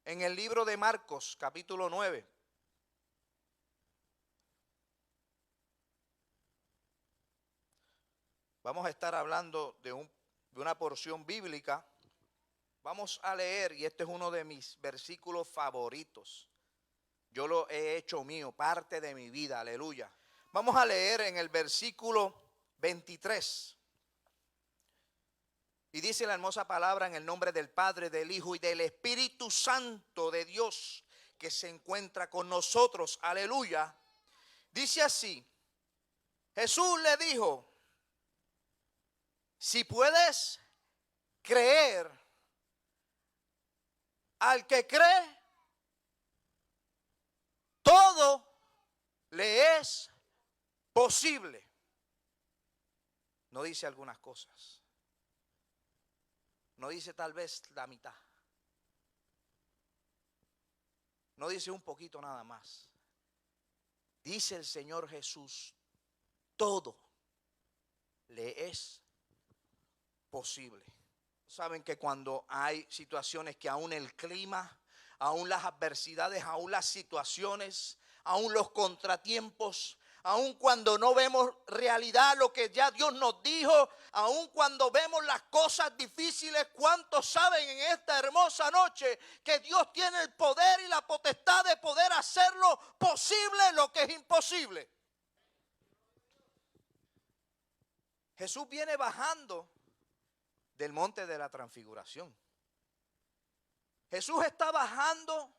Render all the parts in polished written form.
en el libro de Marcos, capítulo 9. Vamos a estar hablando de una porción bíblica. Vamos a leer, y este es uno de mis versículos favoritos. Yo lo he hecho mío, parte de mi vida, aleluya. Vamos a leer en el versículo 23. Y dice la hermosa palabra en el nombre del Padre, del Hijo y del Espíritu Santo de Dios que se encuentra con nosotros, aleluya. Dice así: Jesús le dijo: si puedes creer, al que cree, todo le es posible. No dice algunas cosas. No dice tal vez la mitad. No dice un poquito nada más. Dice el Señor Jesús: todo le es posible. Saben que cuando hay situaciones que aún el clima, aún las adversidades, aún las situaciones, aún los contratiempos, aún cuando no vemos realidad lo que ya Dios nos dijo, aún cuando vemos las cosas difíciles, ¿cuántos saben en esta hermosa noche que Dios tiene el poder y la potestad de poder hacerlo posible lo que es imposible? Jesús viene bajando del monte de la transfiguración. Jesús está bajando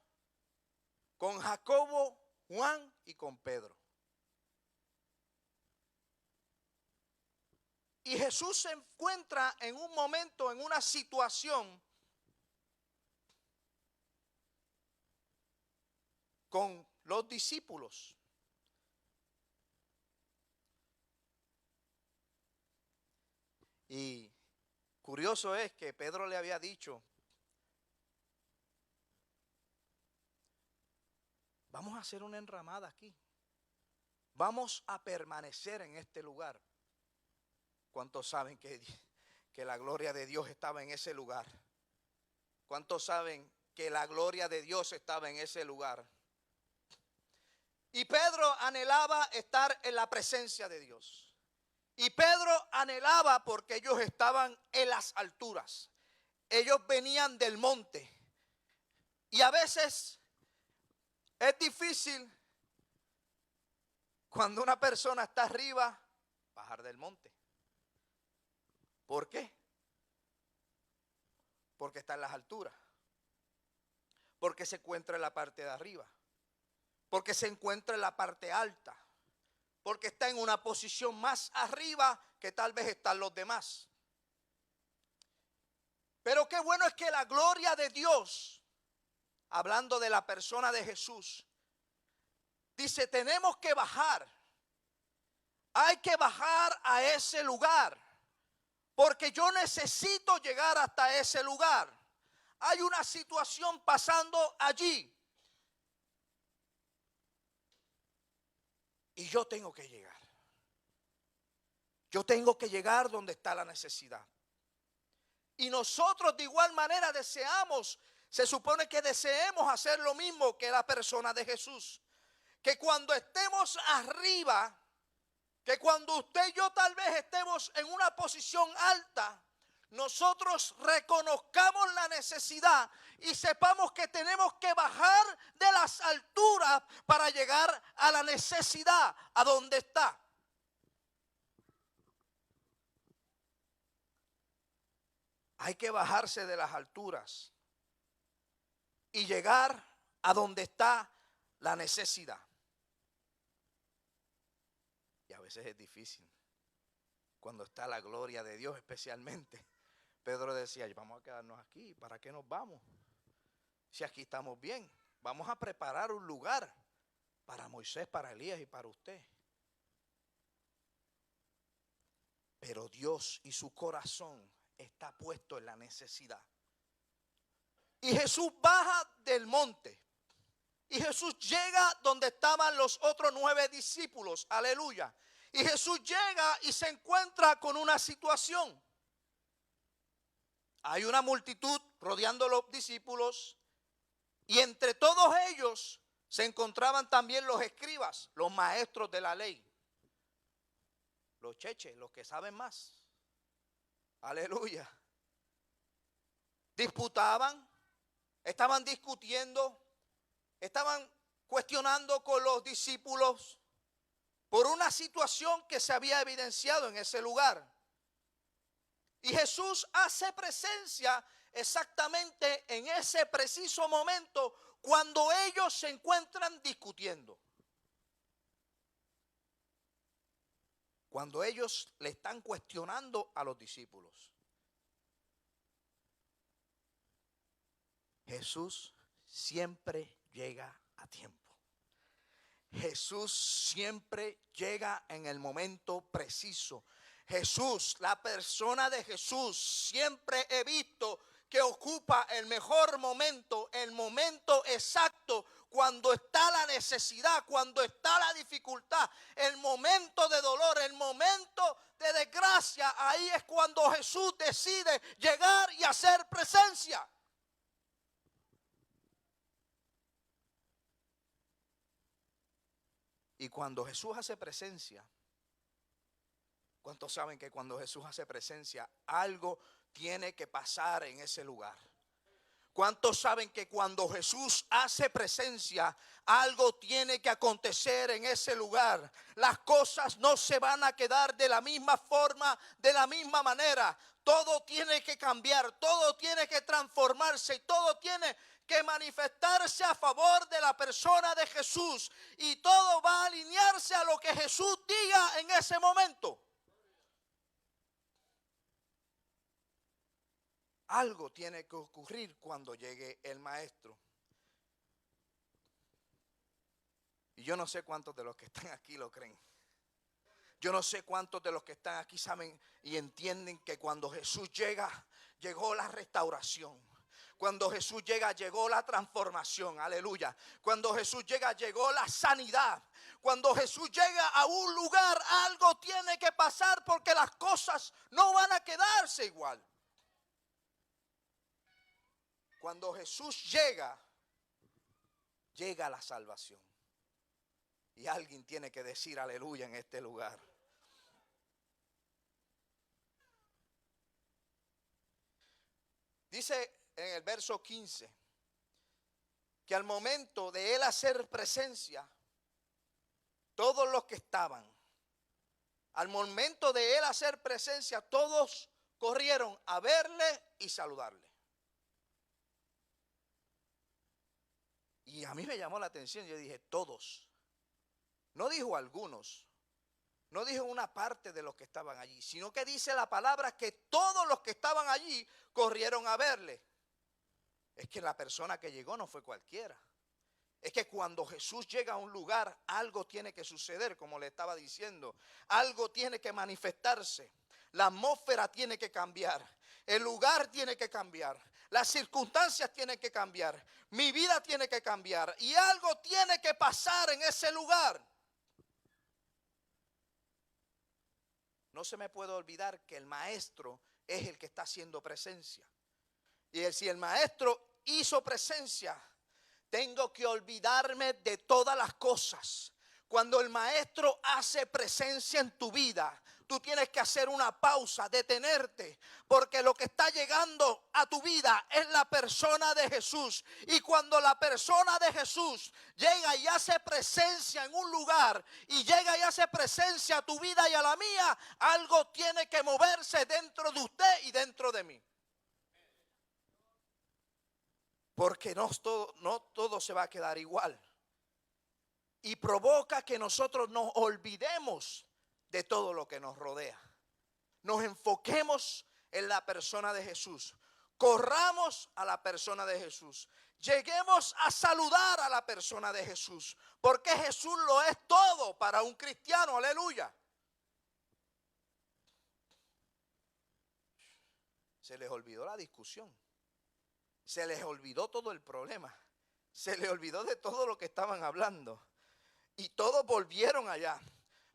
con Jacobo, Juan y con Pedro. Y Jesús se encuentra en un momento, en una situación con los discípulos. Y curioso es que Pedro le había dicho: vamos a hacer una enramada aquí. Vamos a permanecer en este lugar. ¿Cuántos saben que la gloria de Dios estaba en ese lugar? ¿Cuántos saben que la gloria de Dios estaba en ese lugar? Y Pedro anhelaba estar en la presencia de Dios. Y Pedro anhelaba porque ellos estaban en las alturas. Ellos venían del monte. Y a veces es difícil cuando una persona está arriba bajar del monte. ¿Por qué? Porque está en las alturas. Porque se encuentra en la parte de arriba. Porque se encuentra en la parte alta. Porque está en una posición más arriba que tal vez están los demás. Pero qué bueno es que la gloria de Dios, hablando de la persona de Jesús, dice: tenemos que bajar. Hay que bajar a ese lugar. Porque yo necesito llegar hasta ese lugar. Hay una situación pasando allí. Y yo tengo que llegar. Yo tengo que llegar donde está la necesidad. Y nosotros de igual manera deseamos, se supone que deseemos hacer lo mismo que la persona de Jesús. Que cuando estemos arriba, que cuando usted y yo tal vez estemos en una posición alta, nosotros reconozcamos la necesidad y sepamos que tenemos que bajar de las alturas para llegar a la necesidad, a donde está. Hay que bajarse de las alturas y llegar a donde está la necesidad. Y a veces es difícil. Cuando está la gloria de Dios especialmente. Pedro decía: vamos a quedarnos aquí, ¿para qué nos vamos? Si aquí estamos bien, vamos a preparar un lugar para Moisés, para Elías y para usted. Pero Dios y su corazón está puesto en la necesidad. Y Jesús baja del monte. Y Jesús llega donde estaban los otros 9 discípulos, aleluya. Y Jesús llega y se encuentra con una situación. Hay una multitud rodeando a los discípulos. Y entre todos ellos se encontraban también los escribas, los maestros de la ley. Los cheches, los que saben más. Aleluya. Disputaban, estaban discutiendo, estaban cuestionando con los discípulos por una situación que se había evidenciado en ese lugar. Y Jesús hace presencia exactamente en ese preciso momento cuando ellos se encuentran discutiendo. Cuando ellos le están cuestionando a los discípulos. Jesús siempre llega a tiempo. Jesús siempre llega en el momento preciso. Jesús, la persona de Jesús, siempre he visto que ocupa el mejor momento, el momento exacto, cuando está la necesidad, cuando está la dificultad, el momento de dolor, el momento de desgracia. Ahí es cuando Jesús decide llegar y hacer presencia. Y cuando Jesús hace presencia, ¿cuántos saben que cuando Jesús hace presencia, algo tiene que pasar en ese lugar? ¿Cuántos saben que cuando Jesús hace presencia, algo tiene que acontecer en ese lugar? Las cosas no se van a quedar de la misma forma, de la misma manera. Todo tiene que cambiar, todo tiene que transformarse y todo tiene que manifestarse a favor de la persona de Jesús. Y todo va a alinearse a lo que Jesús diga en ese momento. Algo tiene que ocurrir cuando llegue el maestro. Y yo no sé cuántos de los que están aquí lo creen. Yo no sé cuántos de los que están aquí saben y entienden que cuando Jesús llega, llegó la restauración. Cuando Jesús llega, llegó la transformación. Aleluya. Cuando Jesús llega, llegó la sanidad. Cuando Jesús llega a un lugar, algo tiene que pasar porque las cosas no van a quedarse igual. Cuando Jesús llega, llega la salvación. Y alguien tiene que decir aleluya en este lugar. Dice en el verso 15 que al momento de él hacer presencia, todos los que estaban, al momento de él hacer presencia, todos corrieron a verle y saludarle. Y a mí me llamó la atención, yo dije todos. No dijo algunos, no dijo una parte de los que estaban allí, sino que dice la palabra que todos los que estaban allí corrieron a verle. Es que la persona que llegó no fue cualquiera. Es que cuando Jesús llega a un lugar, algo tiene que suceder, como le estaba diciendo. Algo tiene que manifestarse. La atmósfera tiene que cambiar. El lugar tiene que cambiar. Las circunstancias tienen que cambiar. Mi vida tiene que cambiar. Y algo tiene que pasar en ese lugar. No se me puede olvidar que el maestro es el que está haciendo presencia. Y si el maestro hizo presencia, tengo que olvidarme de todas las cosas. Cuando el maestro hace presencia en tu vida, tú tienes que hacer una pausa, detenerte, porque lo que está llegando a tu vida es la persona de Jesús. Y cuando la persona de Jesús llega y hace presencia en un lugar, y llega y hace presencia a tu vida y a la mía, algo tiene que moverse dentro de usted y dentro de mí. Porque no todo se va a quedar igual. Y provoca que nosotros nos olvidemos de todo lo que nos rodea. Nos enfoquemos en la persona de Jesús. Corramos a la persona de Jesús. Lleguemos a saludar a la persona de Jesús. Porque Jesús lo es todo para un cristiano. Aleluya. Se les olvidó la discusión. Se les olvidó todo el problema. Se les olvidó de todo lo que estaban hablando. Y todos volvieron allá.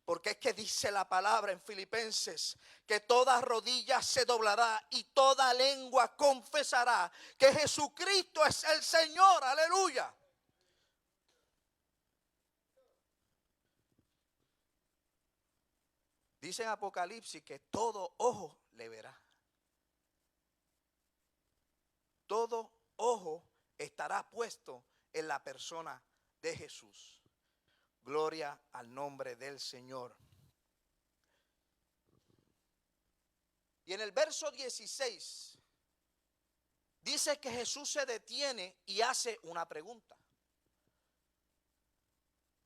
Porque es que dice la palabra en Filipenses que toda rodilla se doblará y toda lengua confesará que Jesucristo es el Señor. Aleluya. Dice en Apocalipsis que todo ojo le verá. Todo ojo estará puesto en la persona de Jesús. Gloria al nombre del Señor. Y en el verso 16 dice que Jesús se detiene y hace una pregunta.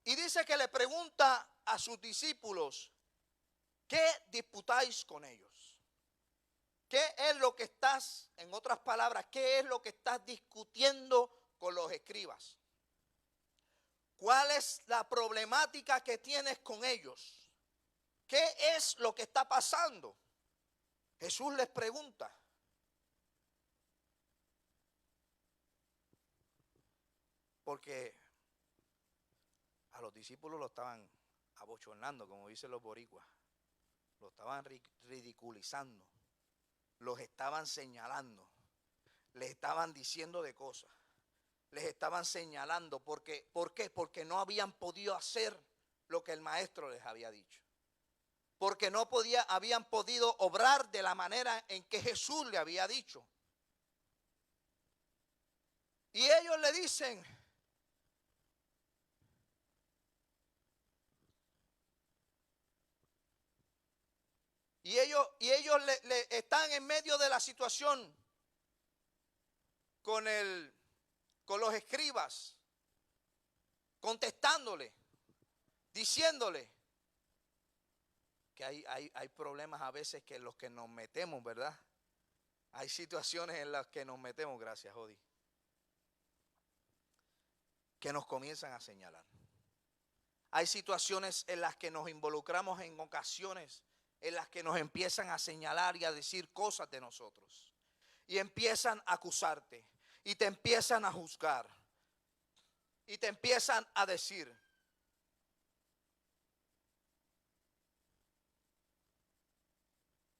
Y dice que le pregunta a sus discípulos, ¿qué disputáis con ellos? ¿Qué es lo que estás, en otras palabras, qué es lo que estás discutiendo con los escribas? ¿Cuál es la problemática que tienes con ellos? ¿Qué es lo que está pasando? Jesús les pregunta. Porque a los discípulos lo estaban abochornando, como dicen los boricuas. Lo estaban ridiculizando. Los estaban señalando. Les estaban diciendo de cosas. Les estaban señalando. ¿Por qué? Porque no habían podido hacer lo que el maestro les había dicho. Porque no habían podido obrar de la manera en que Jesús le había dicho. Y ellos le dicen, y ellos le están en medio de la situación con los escribas, contestándole, diciéndole que hay problemas a veces que en los que nos metemos, ¿verdad? Hay situaciones en las que nos metemos, gracias, Jody, que nos comienzan a señalar. Hay situaciones en las que nos involucramos en ocasiones en las que nos empiezan a señalar y a decir cosas de nosotros. Y empiezan a acusarte. Y te empiezan a juzgar. Y te empiezan a decir.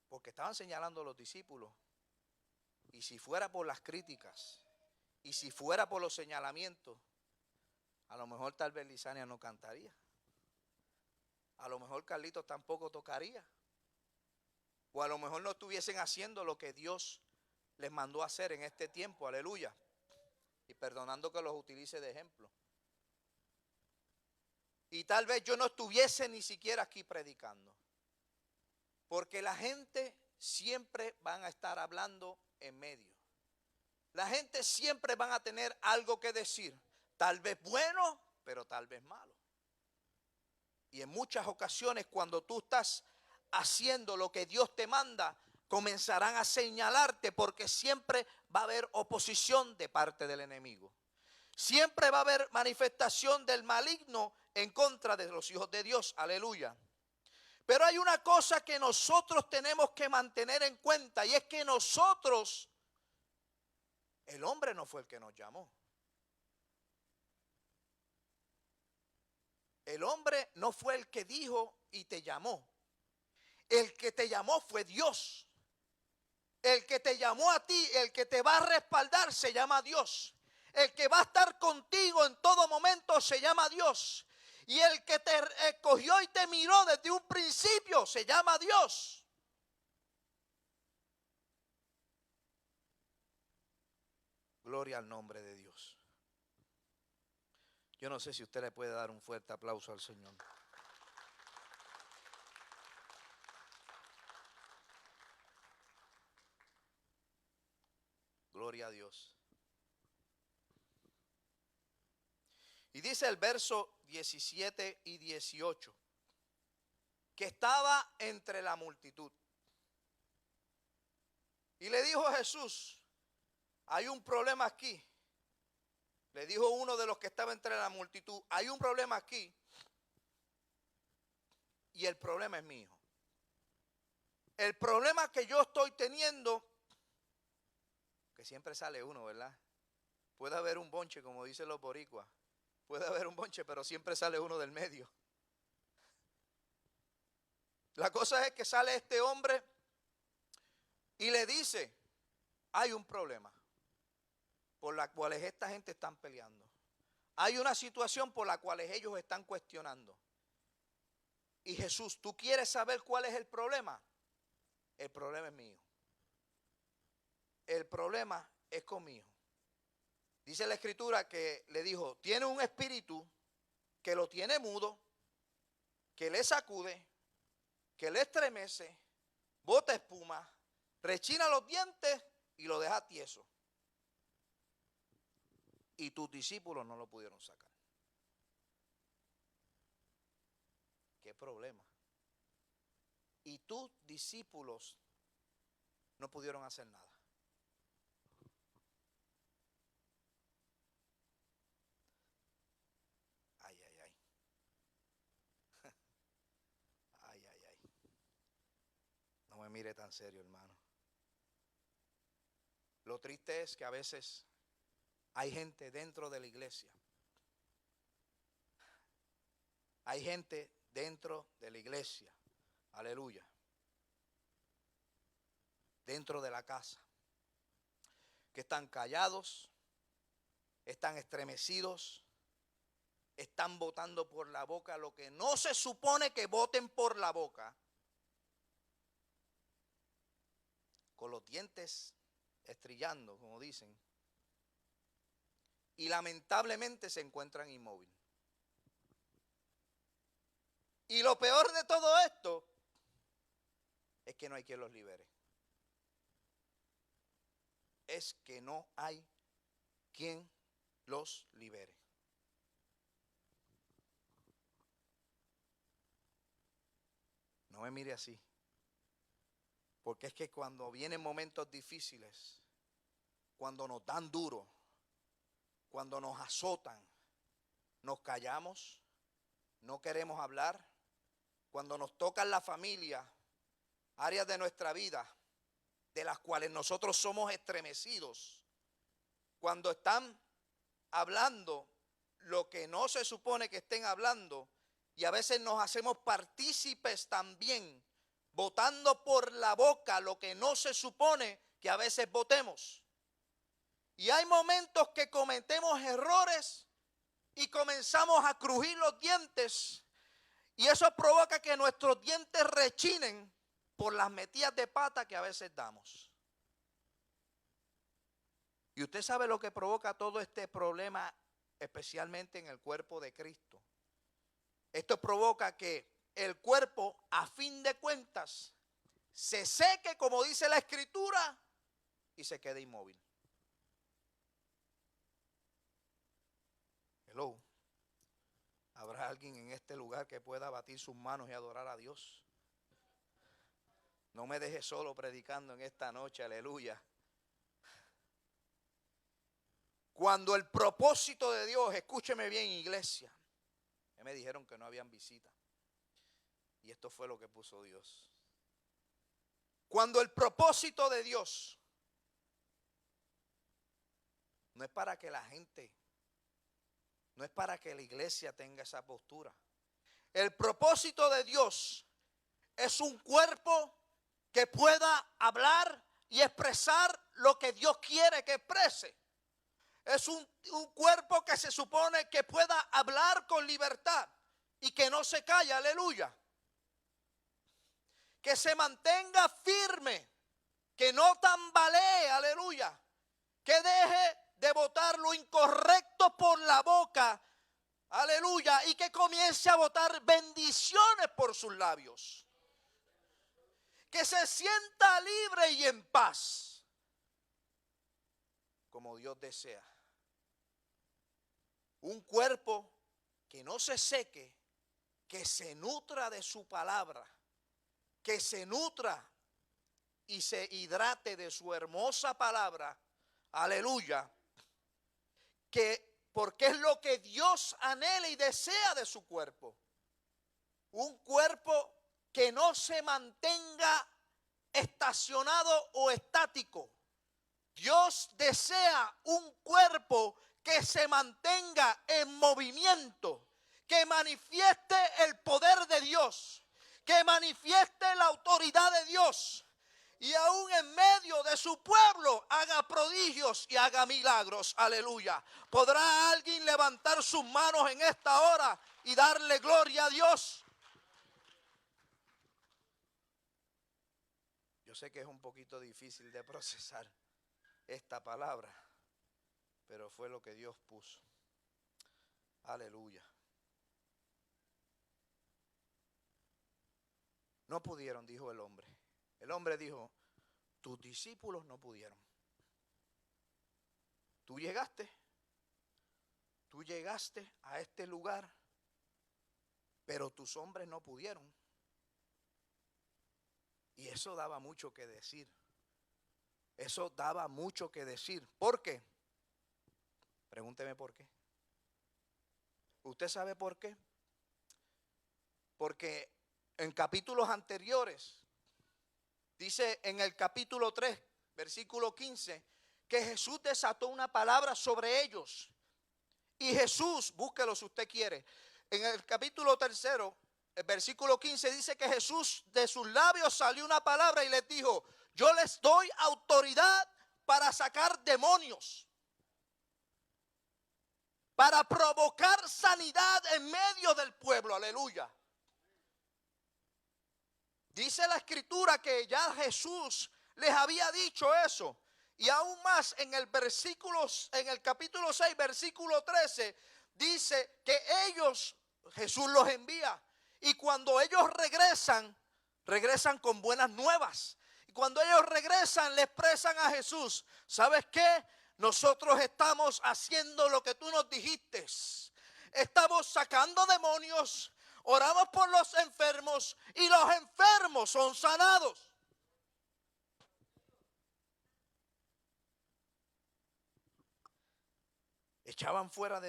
Porque estaban señalando a los discípulos. Y si fuera por las críticas, y si fuera por los señalamientos, a lo mejor tal vez Lisania no cantaría. A lo mejor Carlitos tampoco tocaría. O a lo mejor no estuviesen haciendo lo que Dios les mandó a hacer en este tiempo, aleluya. Y perdonando que los utilice de ejemplo. Y tal vez yo no estuviese ni siquiera aquí predicando. Porque la gente siempre van a estar hablando en medio. La gente siempre van a tener algo que decir. Tal vez bueno, pero tal vez malo. Y en muchas ocasiones cuando tú estás haciendo lo que Dios te manda, comenzarán a señalarte porque siempre va a haber oposición de parte del enemigo. Siempre va a haber manifestación del maligno en contra de los hijos de Dios. Aleluya. Pero hay una cosa que nosotros tenemos que mantener en cuenta y es que nosotros, el hombre no fue el que nos llamó. El hombre no fue el que dijo y te llamó. El que te llamó fue Dios. El que te llamó a ti, el que te va a respaldar se llama Dios. El que va a estar contigo en todo momento se llama Dios. Y el que te escogió y te miró desde un principio se llama Dios. Gloria al nombre de Dios. Yo no sé si usted le puede dar un fuerte aplauso al Señor. Gloria a Dios. Y dice el verso 17 y 18, que estaba entre la multitud. Y le dijo a Jesús, hay un problema aquí. Le dijo uno de los que estaba entre la multitud, hay un problema aquí. Y el problema es mi hijo. El problema que yo estoy teniendo, que siempre sale uno, ¿verdad? Puede haber un bonche, como dicen los boricuas. Puede haber un bonche, pero siempre sale uno del medio. La cosa es que sale este hombre y le dice, hay un problema por la cual esta gente están peleando. Hay una situación por la cual ellos están cuestionando. Y Jesús, ¿tú quieres saber cuál es el problema? El problema es mío. El problema es conmigo. Dice la Escritura que le dijo, tiene un espíritu que lo tiene mudo, que le sacude, que le estremece, bota espuma, rechina los dientes y lo deja tieso. Y tus discípulos no lo pudieron sacar. ¿Qué problema? Y tus discípulos no pudieron hacer nada. Ay, ay, ay. Ay, ay, ay. No me mire tan serio, hermano. Lo triste es que a veces hay gente dentro de la iglesia. Hay gente dentro de la iglesia. Aleluya. Dentro de la casa. Que están callados, están estremecidos, están botando por la boca lo que no se supone que boten por la boca. Con los dientes estrillando, como dicen. Y lamentablemente se encuentran inmóviles. Y lo peor de todo esto es que no hay quien los libere. Es que no hay quien los libere. No me mire así. Porque es que cuando vienen momentos difíciles, cuando nos dan duro, cuando nos azotan, nos callamos, no queremos hablar. Cuando nos tocan la familia, áreas de nuestra vida, de las cuales nosotros somos estremecidos, cuando están hablando lo que no se supone que estén hablando, y a veces nos hacemos partícipes también, botando por la boca lo que no se supone que a veces botemos. Y hay momentos que cometemos errores y comenzamos a crujir los dientes, y eso provoca que nuestros dientes rechinen por las metidas de pata que a veces damos. Y usted sabe lo que provoca todo este problema, especialmente en el cuerpo de Cristo. Esto provoca que el cuerpo, a fin de cuentas, se seque, como dice la Escritura, y se quede inmóvil. Hello. ¿Habrá alguien en este lugar que pueda batir sus manos y adorar a Dios? No me deje solo predicando en esta noche, aleluya. Cuando el propósito de Dios, escúcheme bien, iglesia, me dijeron que no habían visita. Y esto fue lo que puso Dios. Cuando el propósito de Dios no es para que la gente, no es para que la iglesia tenga esa postura. El propósito de Dios es un cuerpo que pueda hablar y expresar lo que Dios quiere que exprese. Es un cuerpo que se supone que pueda hablar con libertad y que no se calle, aleluya. Que se mantenga firme, que no tambalee, aleluya. Que deje de botar lo incorrecto por la boca, aleluya, y que comience a botar bendiciones por sus labios. Que se sienta libre y en paz, como Dios desea. Un cuerpo que no se seque, que se nutra de su palabra, que se nutra y se hidrate de su hermosa palabra, aleluya, porque es lo que Dios anhela y desea de su cuerpo. Un cuerpo que no se mantenga estacionado o estático. Dios desea un cuerpo que se mantenga en movimiento, que manifieste el poder de Dios, que manifieste la autoridad de Dios y aún en medio de su pueblo haga prodigios y haga milagros. Aleluya. ¿Podrá alguien levantar sus manos en esta hora y darle gloria a Dios? Yo sé que es un poquito difícil de procesar esta palabra, pero fue lo que Dios puso. Aleluya. No pudieron, dijo el hombre. El hombre dijo, tus discípulos no pudieron. Tú llegaste a este lugar, pero tus hombres no pudieron. Y eso daba mucho que decir. Eso daba mucho que decir. ¿Por qué? Pregúnteme por qué. ¿Usted sabe por qué? Porque en capítulos anteriores, dice en el capítulo 3, versículo 15, que Jesús desató una palabra sobre ellos. Y Jesús, búsquelo si usted quiere, en el capítulo 3, el versículo 15 dice que Jesús de sus labios salió una palabra y les dijo, yo les doy autoridad para sacar demonios, para provocar sanidad en medio del pueblo. Aleluya. Dice la escritura que ya Jesús les había dicho eso. Y aún más en el capítulo 6, versículo 13, dice que Jesús los envía. Y cuando ellos regresan con buenas nuevas. Y cuando ellos regresan, le expresan a Jesús, ¿sabes qué? Nosotros estamos haciendo lo que tú nos dijiste. Estamos sacando demonios, oramos por los enfermos y los enfermos son sanados. Echaban fuera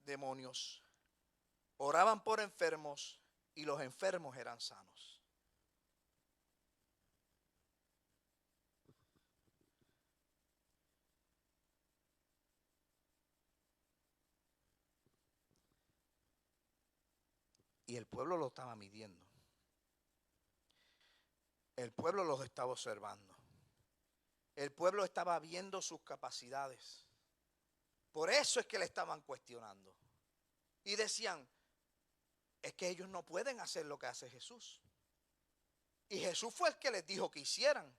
demonios, oraban por enfermos y los enfermos eran sanos. Y el pueblo lo estaba midiendo. El pueblo los estaba observando. El pueblo estaba viendo sus capacidades. Por eso es que le estaban cuestionando. Y decían, es que ellos no pueden hacer lo que hace Jesús. Y Jesús fue el que les dijo que hicieran.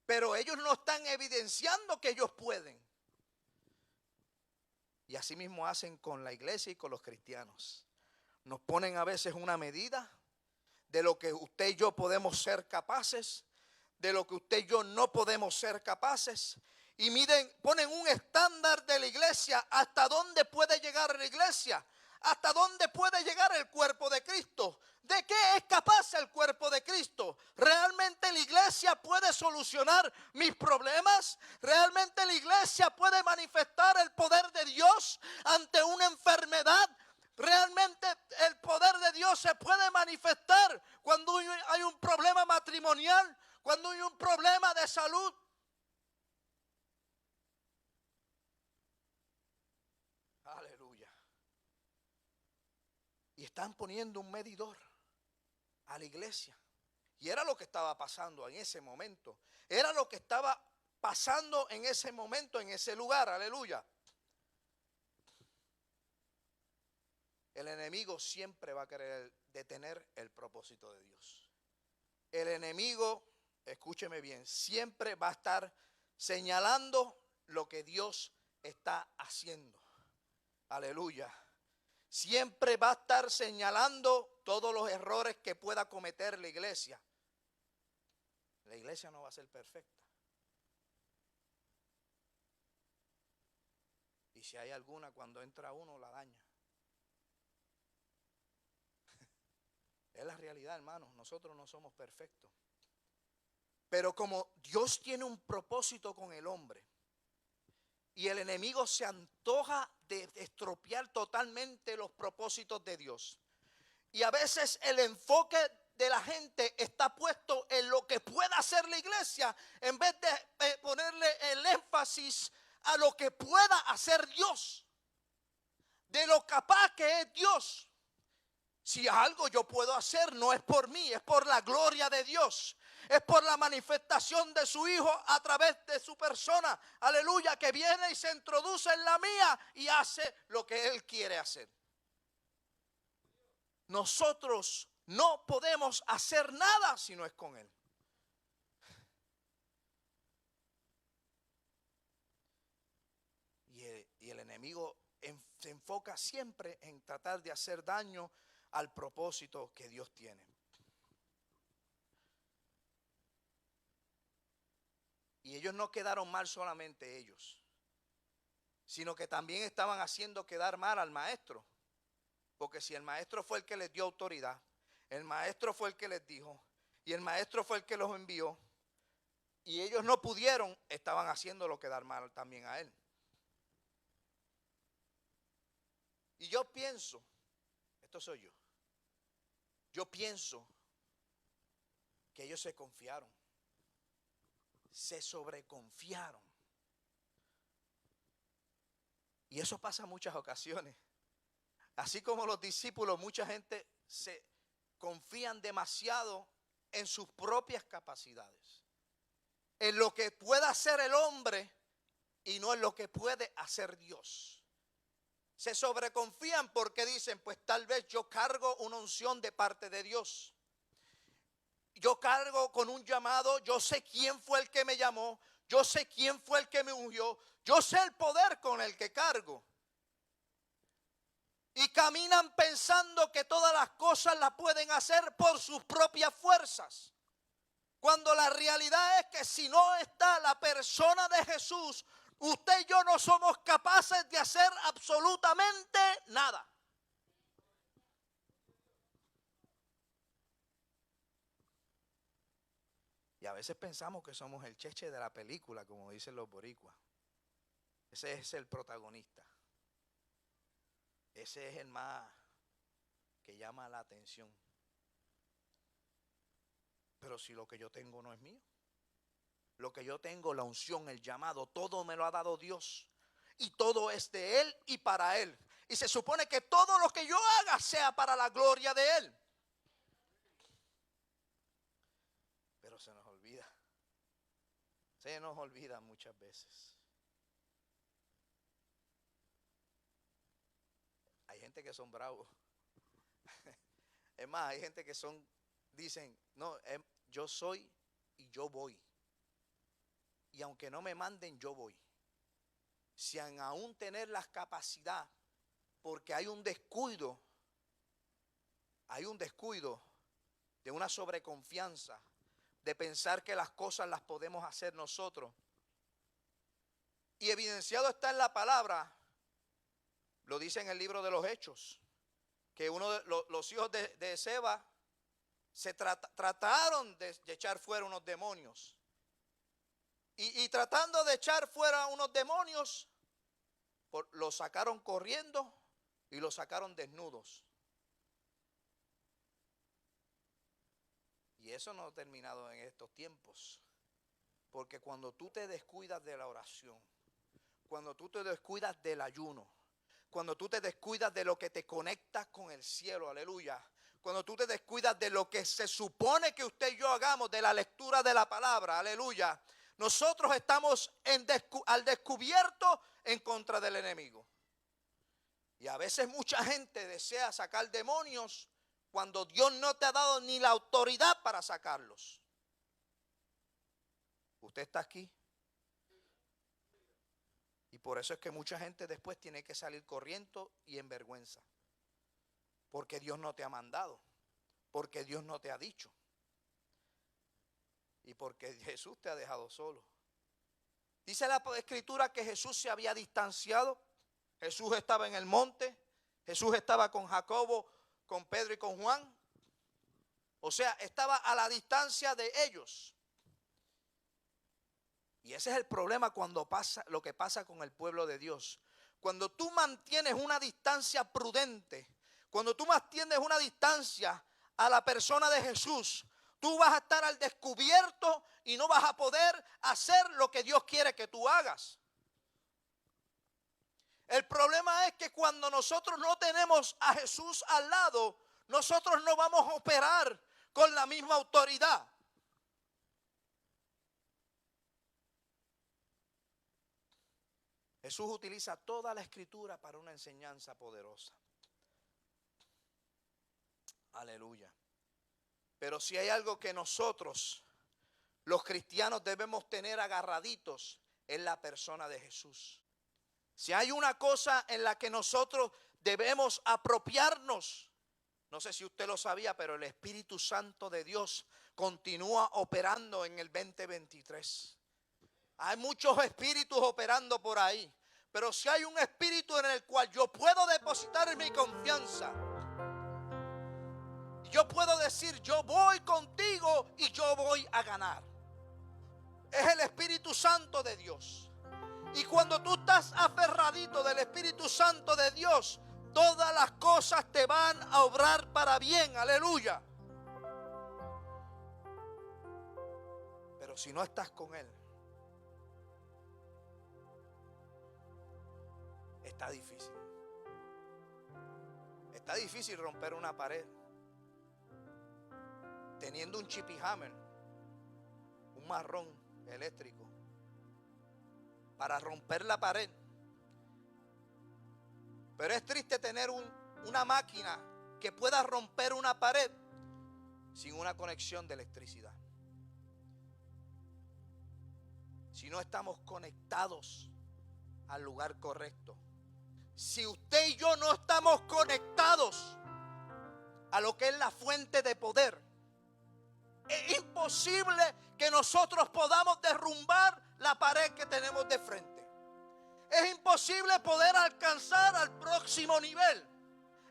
Pero ellos no están evidenciando que ellos pueden. Y así mismo hacen con la iglesia y con los cristianos. Nos ponen a veces una medida de lo que usted y yo podemos ser capaces, de lo que usted y yo no podemos ser capaces. Y ponen un estándar de la iglesia, hasta dónde puede llegar la iglesia, hasta dónde puede llegar el cuerpo de Cristo. ¿De qué es capaz el cuerpo de Cristo? ¿Realmente la iglesia puede solucionar mis problemas? ¿Realmente la iglesia puede manifestar el poder de Dios ante una enfermedad? Realmente el poder de Dios se puede manifestar cuando hay un problema matrimonial, cuando hay un problema de salud. Aleluya. Y están poniendo un medidor a la iglesia. Y era lo que estaba pasando en ese momento. Era lo que estaba pasando en ese momento, en ese lugar. Aleluya. El enemigo siempre va a querer detener el propósito de Dios. El enemigo, escúcheme bien, siempre va a estar señalando lo que Dios está haciendo. Aleluya. Siempre va a estar señalando todos los errores que pueda cometer la iglesia. La iglesia no va a ser perfecta. Y si hay alguna, cuando entra uno, la daña. Es la realidad, hermanos. Nosotros no somos perfectos. Pero como Dios tiene un propósito con el hombre, y el enemigo se antoja de estropear totalmente los propósitos de Dios. Y a veces el enfoque de la gente está puesto en lo que pueda hacer la iglesia, en vez de ponerle el énfasis a lo que pueda hacer Dios, de lo capaz que es Dios. Si algo yo puedo hacer, no es por mí, es por la gloria de Dios. Es por la manifestación de su Hijo a través de su persona. Aleluya, que viene y se introduce en la mía y hace lo que Él quiere hacer. Nosotros no podemos hacer nada si no es con Él. Y el enemigo se enfoca siempre en tratar de hacer daño al propósito que Dios tiene. Y ellos no quedaron mal solamente ellos, sino que también estaban haciendo quedar mal al maestro. Porque si el maestro fue el que les dio autoridad, el maestro fue el que les dijo, y el maestro fue el que los envió, y ellos no pudieron, estaban haciéndolo quedar mal también a él. Y yo pienso, esto soy yo pienso que ellos se confiaron, se sobreconfiaron. Y eso pasa en muchas ocasiones. Así como los discípulos, mucha gente se confían demasiado en sus propias capacidades, en lo que pueda hacer el hombre y no en lo que puede hacer Dios. Se sobreconfían porque dicen, pues tal vez yo cargo una unción de parte de Dios. Yo cargo con un llamado, yo sé quién fue el que me llamó, yo sé quién fue el que me ungió, yo sé el poder con el que cargo. Y caminan pensando que todas las cosas las pueden hacer por sus propias fuerzas. Cuando la realidad es que si no está la persona de Jesús, usted y yo no somos capaces de hacer absolutamente nada. Y a veces pensamos que somos el cheche de la película, como dicen los boricuas. Ese es el protagonista. Ese es el más que llama la atención. Pero si lo que yo tengo no es mío, lo que yo tengo, la unción, el llamado, todo me lo ha dado Dios. Y todo es de Él y para Él. Y se supone que todo lo que yo haga sea para la gloria de Él. Pero se nos olvida. Se nos olvida muchas veces. Hay gente que son bravos. Es más, hay gente que dicen, no, yo soy y yo voy. Y aunque no me manden, yo voy. Sin aún tener la capacidad, porque hay un descuido de una sobreconfianza, de pensar que las cosas las podemos hacer nosotros. Y evidenciado está en la palabra, lo dice en el libro de los Hechos, que uno de los hijos de Seba se trataron de echar fuera unos demonios. Y tratando de echar fuera unos demonios, los sacaron corriendo y los sacaron desnudos. Y eso no ha terminado en estos tiempos. Porque cuando tú te descuidas de la oración, cuando tú te descuidas del ayuno, cuando tú te descuidas de lo que te conecta con el cielo, aleluya, cuando tú te descuidas de lo que se supone que usted y yo hagamos, de la lectura de la palabra, aleluya, nosotros estamos al descubierto en contra del enemigo. Y a veces mucha gente desea sacar demonios cuando Dios no te ha dado ni la autoridad para sacarlos. Usted está aquí. Y por eso es que mucha gente después tiene que salir corriendo y en vergüenza. Porque Dios no te ha mandado. Porque Dios no te ha dicho. Y porque Jesús te ha dejado solo. Dice la escritura que Jesús se había distanciado. Jesús estaba en el monte. Jesús estaba con Jacobo, con Pedro y con Juan. O sea, estaba a la distancia de ellos. Y ese es el problema cuando pasa lo que pasa con el pueblo de Dios. Cuando tú mantienes una distancia prudente, cuando tú mantienes una distancia a la persona de Jesús, tú vas a estar al descubierto y no vas a poder hacer lo que Dios quiere que tú hagas. El problema es que cuando nosotros no tenemos a Jesús al lado, nosotros no vamos a operar con la misma autoridad. Jesús utiliza toda la escritura para una enseñanza poderosa. Aleluya. Pero si hay algo que nosotros, los cristianos, debemos tener agarraditos, es la persona de Jesús. Si hay una cosa en la que nosotros debemos apropiarnos, no sé si usted lo sabía, pero el Espíritu Santo de Dios continúa operando en el 2023. Hay muchos espíritus operando por ahí, pero si hay un espíritu en el cual yo puedo depositar mi confianza, yo puedo decir, yo voy contigo y yo voy a ganar, es el Espíritu Santo de Dios. Y cuando tú estás aferradito del Espíritu Santo de Dios, todas las cosas te van a obrar para bien, aleluya. Pero si no estás con Él, está difícil. Está difícil romper una pared teniendo un chippy hammer, un marrón eléctrico, para romper la pared. Pero es triste tener una máquina que pueda romper una pared sin una conexión de electricidad. Si no estamos conectados al lugar correcto. Si usted y yo no estamos conectados a lo que es la fuente de poder, es imposible que nosotros podamos derrumbar la pared que tenemos de frente. Es imposible poder alcanzar al próximo nivel.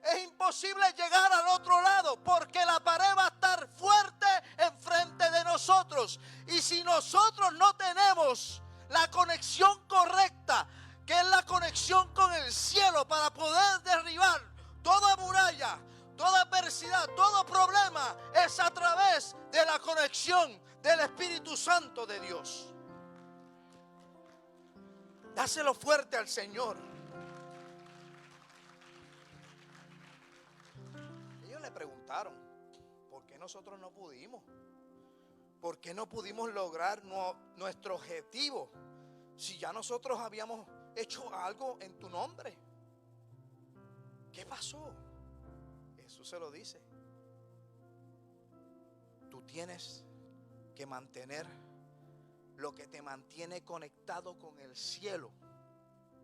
Es imposible llegar al otro lado porque la pared va a estar fuerte enfrente de nosotros. Y si nosotros no tenemos la conexión correcta, que es la conexión con el cielo, para poder derribar toda muralla, toda adversidad, todo problema, es a través de la conexión del Espíritu Santo de Dios. Dáselo fuerte al Señor. Ellos le preguntaron, ¿por qué nosotros no pudimos? ¿Por qué no pudimos lograr nuestro objetivo? Si ya nosotros habíamos hecho algo en tu nombre. ¿Qué pasó? Jesús se lo dice. Tú tienes que mantener lo que te mantiene conectado con el cielo,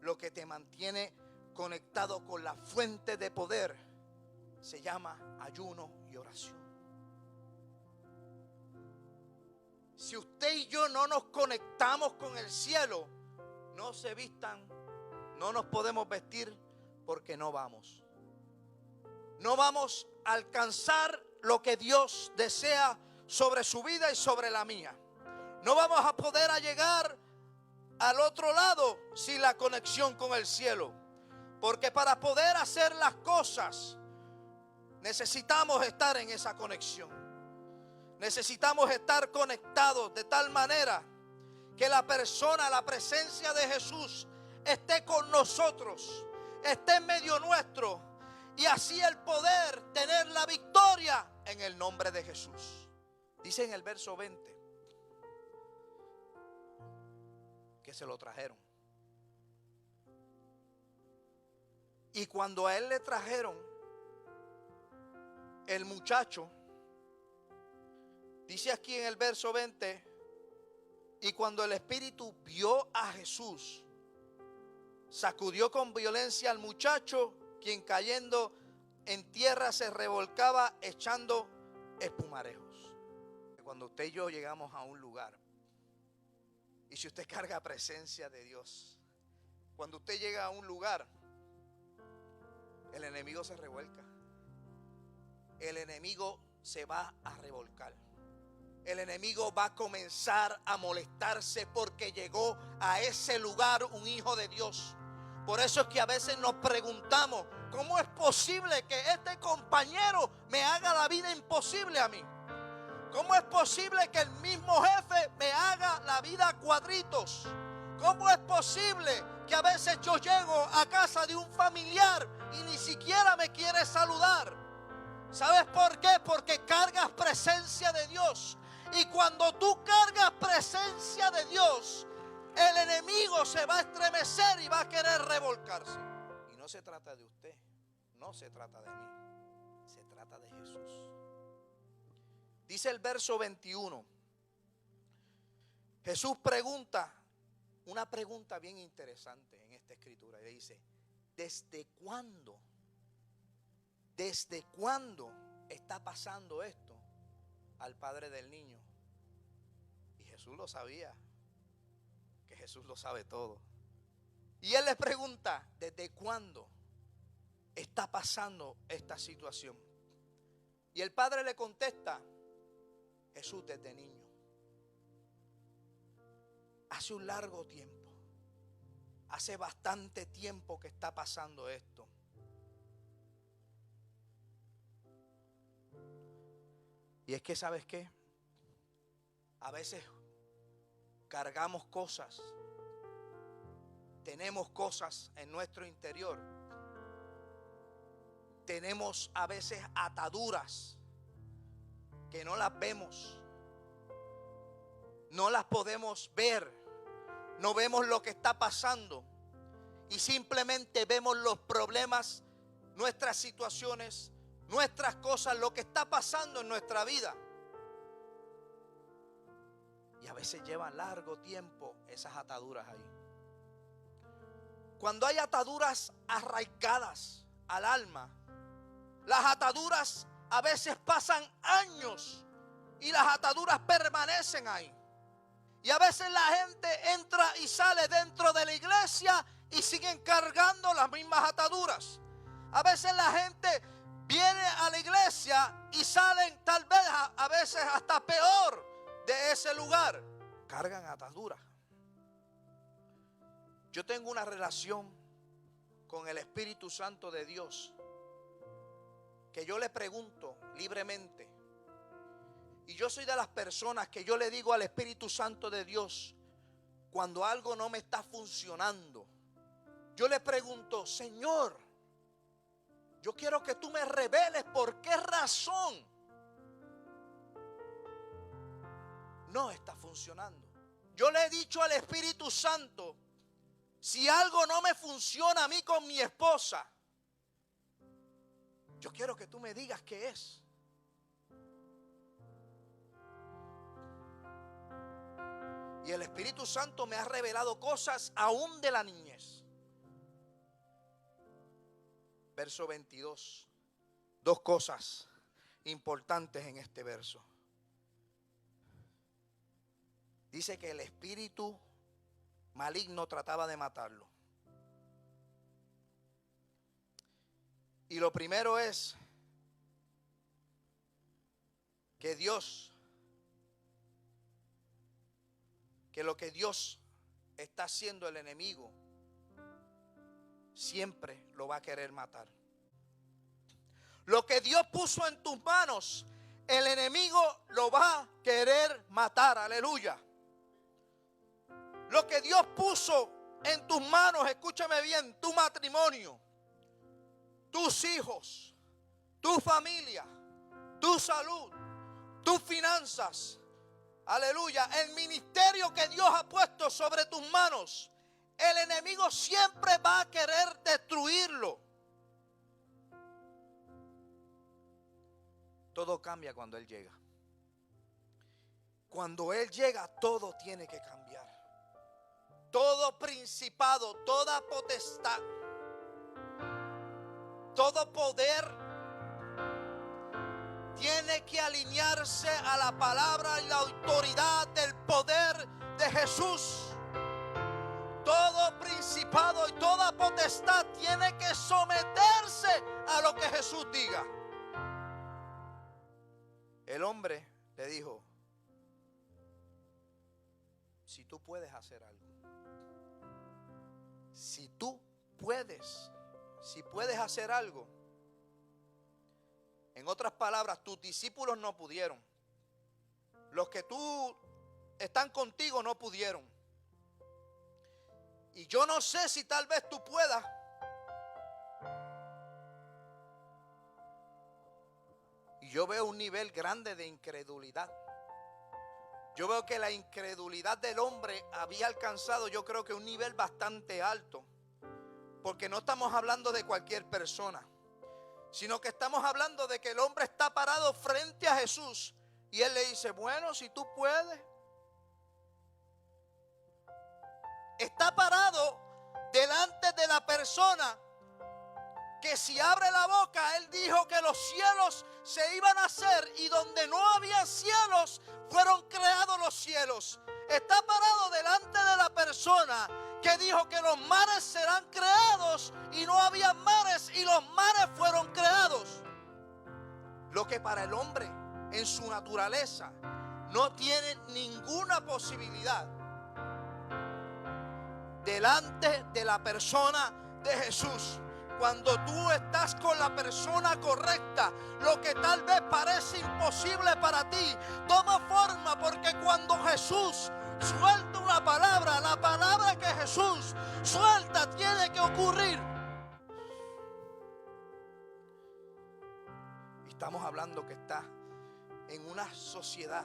lo que te mantiene conectado con la fuente de poder, se llama ayuno y oración. Si usted y yo no nos conectamos con el cielo, no se vistan, no nos podemos vestir, porque no vamos. No vamos a alcanzar lo que Dios desea sobre su vida y sobre la mía. No vamos a poder llegar al otro lado sin la conexión con el cielo. Porque para poder hacer las cosas necesitamos estar en esa conexión. Necesitamos estar conectados de tal manera que la persona, la presencia de Jesús esté con nosotros, esté en medio nuestro, y así el poder tener la victoria en el nombre de Jesús. Dice en el verso 20 que se lo trajeron. Y cuando a él le trajeron, el muchacho, dice aquí en el verso 20, y cuando el espíritu vio a Jesús, sacudió con violencia al muchacho, quien cayendo en tierra se revolcaba echando espumarejos. Cuando usted y yo llegamos a un lugar, y si usted carga presencia de Dios, cuando usted llega a un lugar, el enemigo se revuelca. El enemigo se va a revolcar. El enemigo va a comenzar a molestarse porque llegó a ese lugar un hijo de Dios. Por eso es que a veces nos preguntamos, ¿cómo es posible que este compañero me haga la vida imposible a mí? ¿Cómo es posible que el mismo jefe me haga la vida a cuadritos? ¿Cómo es posible que a veces yo llego a casa de un familiar y ni siquiera me quiere saludar? ¿Sabes por qué? Porque cargas presencia de Dios. Y cuando tú cargas presencia de Dios, el enemigo se va a estremecer y va a querer revolcarse. Y no se trata de usted, no se trata de mí, se trata de Jesús. Dice el verso 21. Jesús pregunta una pregunta bien interesante en esta escritura. Y le dice: ¿desde cuándo? ¿Desde cuándo está pasando esto al padre del niño? Y Jesús lo sabía, que Jesús lo sabe todo. Y él le pregunta: ¿desde cuándo está pasando esta situación? Y el padre le contesta: Jesús, desde niño. Hace un largo tiempo, hace bastante tiempo que está pasando esto. Y es que, ¿sabes qué? A veces cargamos cosas, tenemos cosas en nuestro interior, tenemos a veces ataduras que no las vemos, no las podemos ver, no vemos lo que está pasando y simplemente vemos los problemas, nuestras situaciones, nuestras cosas, lo que está pasando en nuestra vida. Y a veces lleva largo tiempo esas ataduras ahí. Cuando hay ataduras arraigadas al alma, las ataduras a veces pasan años y las ataduras permanecen ahí. Y a veces la gente entra y sale dentro de la iglesia y siguen cargando las mismas ataduras. A veces la gente viene a la iglesia y salen tal vez a veces hasta peor de ese lugar. Cargan ataduras. Yo tengo una relación con el Espíritu Santo de Dios que yo le pregunto libremente. Y yo soy de las personas que yo le digo al Espíritu Santo de Dios cuando algo no me está funcionando. Yo le pregunto: Señor, yo quiero que tú me reveles por qué razón no está funcionando. Yo le he dicho al Espíritu Santo: si algo no me funciona a mí con mi esposa, yo quiero que tú me digas qué es. Y el Espíritu Santo me ha revelado cosas aún de la niñez. Verso 22. Dos cosas importantes en este verso. Dice que el espíritu maligno trataba de matarlo. Y lo primero es que lo que Dios está haciendo, el enemigo siempre lo va a querer matar. Lo que Dios puso en tus manos, el enemigo lo va a querer matar. Aleluya. Lo que Dios puso en tus manos, escúchame bien, tu matrimonio, tus hijos, tu familia, tu salud, tus finanzas, aleluya, el ministerio que Dios ha puesto sobre tus manos, el enemigo siempre va a querer destruirlo. Todo cambia cuando Él llega. Cuando Él llega, todo tiene que cambiar. Todo principado, toda potestad, todo poder tiene que alinearse a la palabra y la autoridad del poder de Jesús. Todo principado y toda potestad tiene que someterse a lo que Jesús diga. El hombre le dijo: si tú puedes hacer algo, si puedes hacer algo. En otras palabras, tus discípulos no pudieron. Los que tú están contigo no pudieron. Y yo no sé si tal vez tú puedas. yo veo un nivel grande de incredulidad. Yo veo que la incredulidad del hombre había alcanzado, yo creo que un nivel bastante alto. Porque no estamos hablando de cualquier persona, sino que estamos hablando de que el hombre está parado frente a Jesús. Y él le dice, bueno, si tú puedes. Está parado delante de la persona que si abre la boca, él dijo que los cielos se iban a hacer, y donde no había cielos, fueron creados los cielos. Está parado delante de la persona que dijo que los mares serán creados, y no había mares, y los mares fueron creados. Lo que para el hombre en su naturaleza no tiene ninguna posibilidad, delante de la persona de Jesús. Cuando tú estás con la persona correcta, lo que tal vez parece imposible para ti toma forma, porque cuando Jesús suelta una palabra, la palabra que Jesús suelta tiene que ocurrir. Estamos hablando que está en una sociedad,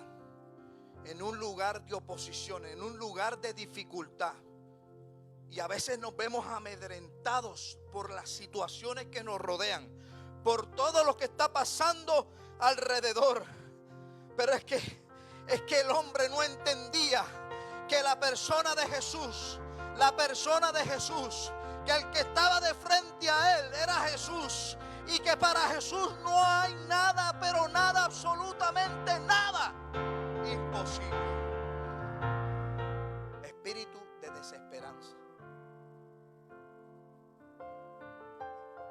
en un lugar de oposición, en un lugar de dificultad. Y a veces nos vemos amedrentados por las situaciones que nos rodean, por todo lo que está pasando alrededor. Pero es que el hombre no entendía que la persona de Jesús, que el que estaba de frente a él era Jesús, y que para Jesús no hay nada, pero nada, absolutamente nada imposible. Espíritu de desesperanza.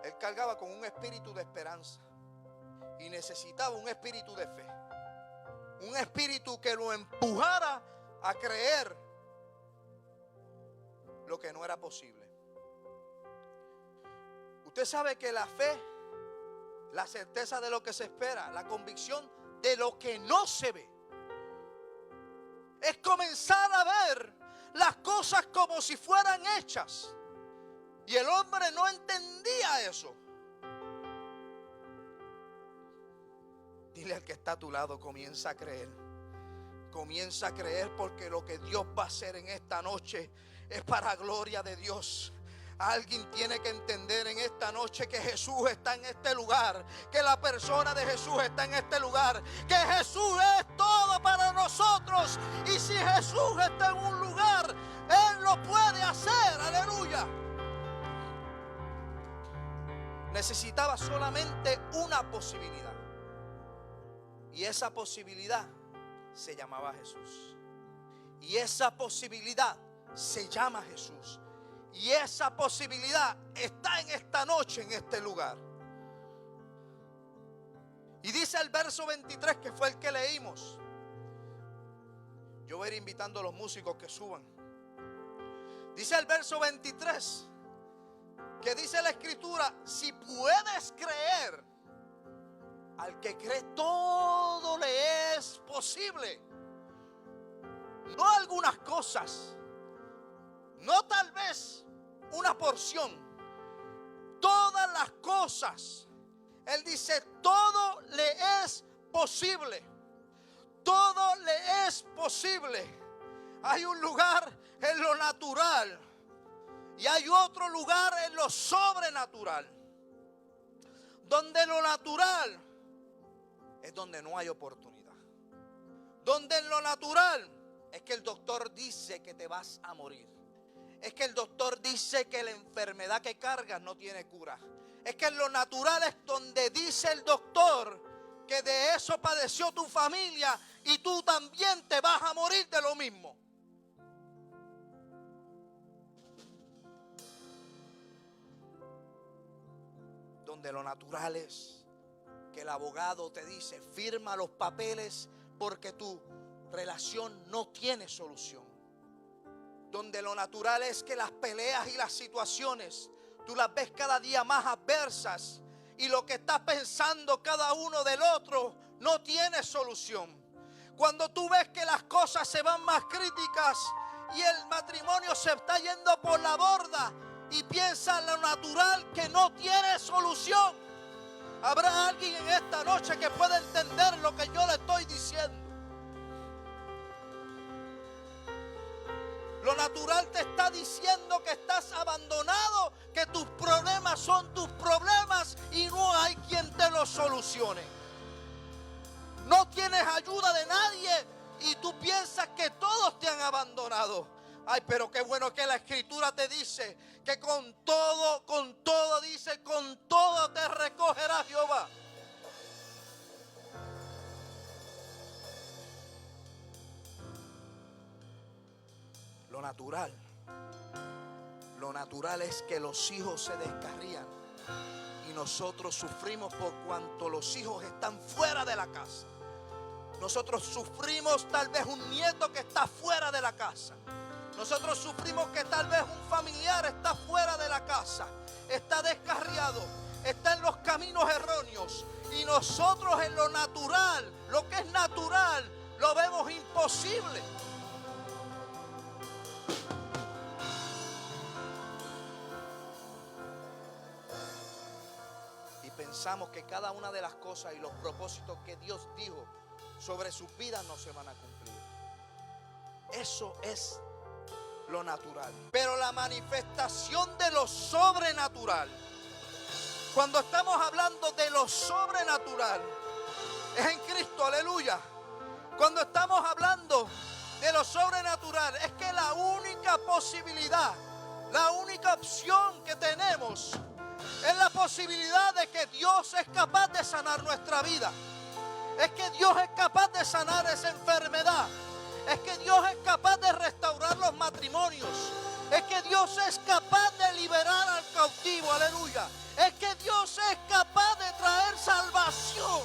Él cargaba con un espíritu de esperanza y necesitaba un espíritu de fe, un espíritu que lo empujara a creer lo que no era posible. Usted sabe que la fe, la certeza de lo que se espera, la convicción de lo que no se ve, es comenzar a ver las cosas como si fueran hechas. Y el hombre no entendía eso. Dile al que está a tu lado, comienza a creer. Comienza a creer, porque lo que Dios va a hacer en esta noche es para gloria de Dios. Alguien tiene que entender en esta noche que Jesús está en este lugar, que la persona de Jesús está en este lugar, que Jesús es todo para nosotros. Y si Jesús está en un lugar, Él lo puede hacer. Aleluya. Necesitaba solamente una posibilidad, y esa posibilidad se llamaba Jesús. Y esa posibilidad se llama Jesús. Y esa posibilidad está en esta noche, en este lugar. Y dice el verso 23, que fue el que leímos. Yo voy a ir invitando a los músicos que suban. Dice el verso 23, que dice la escritura: si puedes creer, al que cree todo le es posible. No algunas cosas, no tal vez una porción, todas las cosas. Él dice, todo le es posible. Todo le es posible. Hay un lugar en lo natural y hay otro lugar en lo sobrenatural. Donde lo natural es donde no hay oportunidad. Donde en lo natural es que el doctor dice que te vas a morir. Es que el doctor dice que la enfermedad que cargas no tiene cura. Es que en lo natural es donde dice el doctor que de eso padeció tu familia y tú también te vas a morir de lo mismo. Donde lo natural es que el abogado te dice, firma los papeles porque tu relación no tiene solución. Donde lo natural es que las peleas y las situaciones tú las ves cada día más adversas, y lo que está pensando cada uno del otro no tiene solución. Cuando tú ves que las cosas se van más críticas y el matrimonio se está yendo por la borda, y piensa en lo natural que no tiene solución. Habrá alguien en esta noche que pueda entender lo que yo le estoy diciendo. Lo natural te está diciendo que estás abandonado, que tus problemas son tus problemas y no hay quien te los solucione. No tienes ayuda de nadie y tú piensas que todos te han abandonado. Ay, pero qué bueno que la Escritura te dice que con todo dice, con todo te recogerá Jehová. Lo natural es que los hijos se descarrían y nosotros sufrimos por cuanto los hijos están fuera de la casa. Nosotros sufrimos tal vez un nieto que está fuera de la casa. Nosotros sufrimos que tal vez un familiar está fuera de la casa, está descarriado, está en los caminos erróneos. Y nosotros en lo natural, lo que es natural, lo vemos imposible. Y pensamos que cada una de las cosas y los propósitos que Dios dijo sobre sus vidas no se van a cumplir. Eso es lo natural. Pero la manifestación de lo sobrenatural, cuando estamos hablando de lo sobrenatural, es en Cristo, aleluya. Cuando estamos hablando de lo sobrenatural, es que la única posibilidad, la única opción que tenemos es la posibilidad de que Dios es capaz de sanar nuestra vida. Es que Dios es capaz de sanar esa enfermedad. Es que Dios es capaz de restaurar los matrimonios. Es que Dios es capaz de liberar al cautivo, aleluya. Es que Dios es capaz de traer salvación